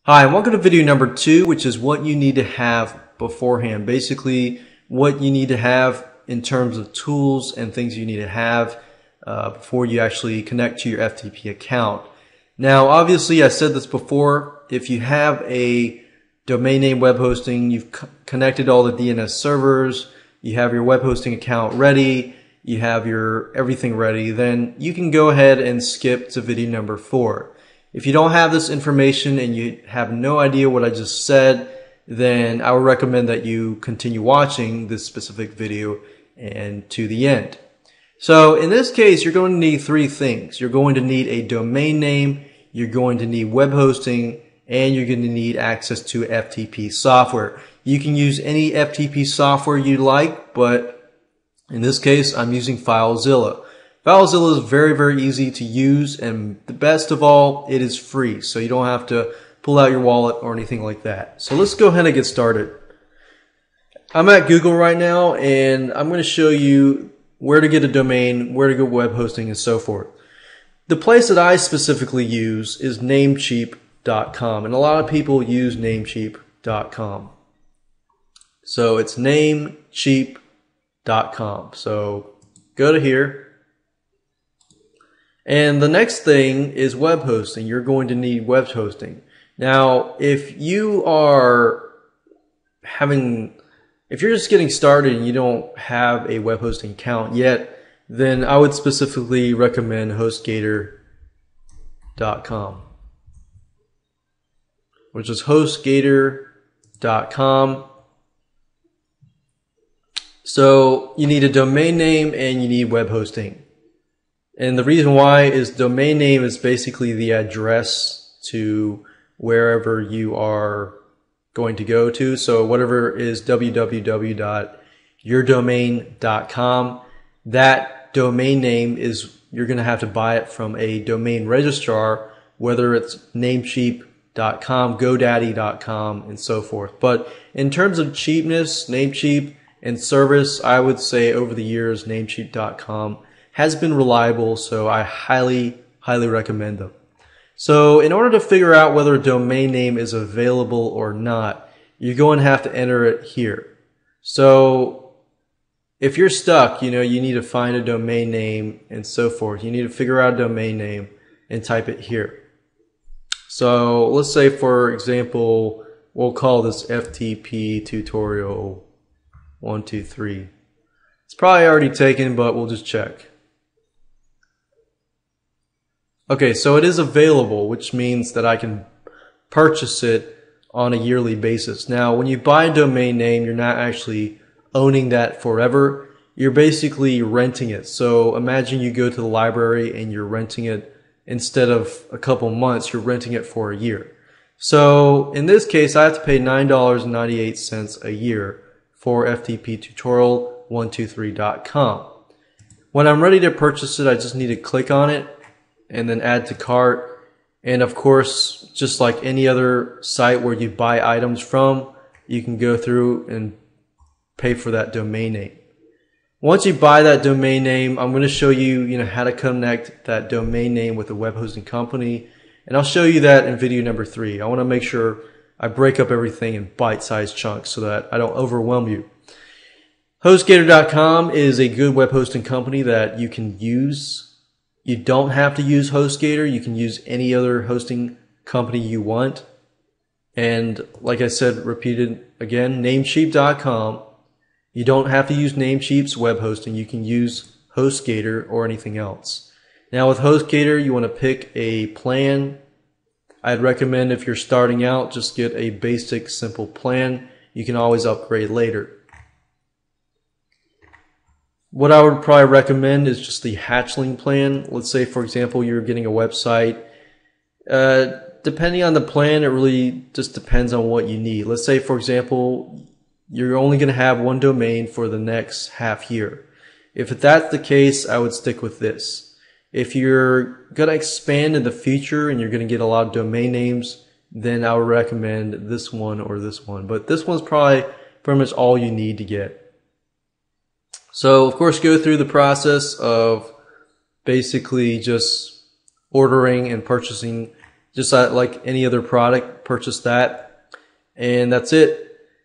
Hi, and welcome to video number 2, which is what you need to have beforehand. Basically, what you need to have in terms of tools and things you need to have before you actually connect to your FTP account. Now, obviously, I said this before, if you have a domain name web hosting, you've connected all the DNS servers, you have your web hosting account ready, you have your everything ready, then you can go ahead and skip to video number 4. If you don't have this information and you have no idea what I just said, then I would recommend that you continue watching this specific video and to the end. So in this case, you're going to need 3 things. You're going to need a domain name, you're going to need web hosting, and you're going to need access to FTP software. You can use any FTP software you like, but in this case, I'm using FileZilla. FileZilla is very, very easy to use, and the best of all, it is free, so you don't have to pull out your wallet or anything like that. So let's go ahead and get started. I'm at Google right now, and I'm going to show you where to get a domain, where to go web hosting, and so forth. The place that I specifically use is Namecheap.com, and a lot of people use Namecheap.com. So it's Namecheap.com. So go to here. And the next thing is web hosting. You're going to need web hosting. Now, if you're just getting started and you don't have a web hosting account yet, then I would specifically recommend HostGator.com, which is HostGator.com. So you need a domain name and you need web hosting. And the reason why is domain name is basically the address to wherever you are going to go to. So whatever is www.yourdomain.com, that domain name is, you're going to have to buy it from a domain registrar, whether it's Namecheap.com, GoDaddy.com, and so forth. But in terms of cheapness, Namecheap, and service, I would say over the years, Namecheap.com has been reliable, so I highly recommend them. So in order to figure out whether a domain name is available or not, you're going to have to enter it here. So if you're stuck, you need to find a domain name and so forth. You need to figure out a domain name and type it here. So let's say, for example, we'll call this FTP Tutorial 123. It's probably already taken, but we'll just check. Okay, so it is available, which means that I can purchase it on a yearly basis. Now, when you buy a domain name, you're not actually owning that forever. You're basically renting it. So imagine you go to the library and you're renting it, instead of a couple months, you're renting it for a year. So in this case, I have to pay $9.98 a year for FTP Tutorial 123.com. When I'm ready to purchase it, I just need to click on it and then add to cart. And of course, just like any other site where you buy items from, you can go through and pay for that domain name. Once you buy that domain name, I'm going to show you, how to connect that domain name with a web hosting company, and I'll show you that in video number 3. I want to make sure I break up everything in bite-sized chunks so that I don't overwhelm you. HostGator.com is a good web hosting company that you can use. You don't have to use HostGator. You can use any other hosting company you want. And like I said, repeated again, Namecheap.com. You don't have to use Namecheap's web hosting. You can use HostGator or anything else. Now with HostGator, you want to pick a plan. I'd recommend, if you're starting out, just get a basic, simple plan. You can always upgrade later. What I would probably recommend is just the hatchling plan. Let's say, for example, you're getting a website. Depending on the plan, it really just depends on what you need. Let's say, for example, you're only going to have one domain for the next half year. If that's the case, I would stick with this. If you're going to expand in the future and you're going to get a lot of domain names, then I would recommend this one or this one. But this one's probably pretty much all you need to get. So, of course, go through the process of basically just ordering and purchasing just like any other product, purchase that, and that's it.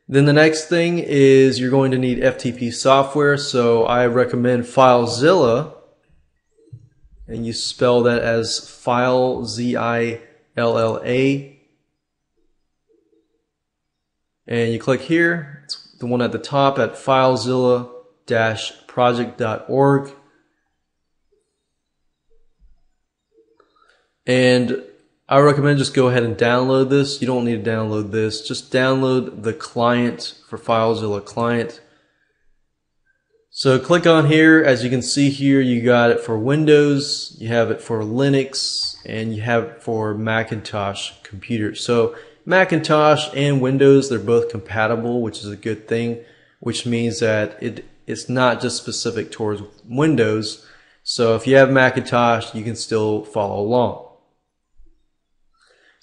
Then the next thing is you're going to need FTP software, so I recommend FileZilla, and you spell that as File Zilla, and you click here. It's the one at the top at FileZilla-project.org. And I recommend just go ahead and download this. You don't need to download this. Just download the client for FileZilla client. So click on here. As you can see here, you got it for Windows, you have it for Linux, and you have it for Macintosh computers. So Macintosh and Windows, they're both compatible, which is a good thing, which means that it's not just specific towards Windows. So if you have Macintosh, you can still follow along.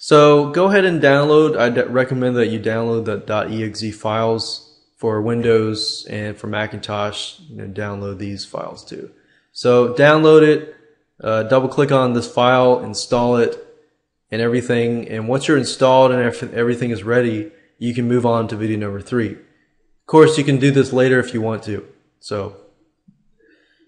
So go ahead and download. I recommend that you download the .exe files for Windows, and for Macintosh, download these files too. So download it, double click on this file, install it, and everything. And once you're installed and everything is ready, you can move on to video number 3. Of course, you can do this later if you want to. So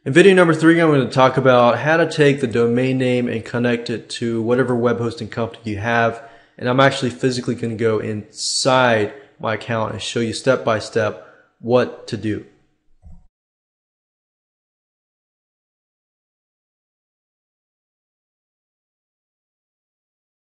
in video number 3, I'm going to talk about how to take the domain name and connect it to whatever web hosting company you have. And I'm actually physically going to go inside my account and show you step by step what to do.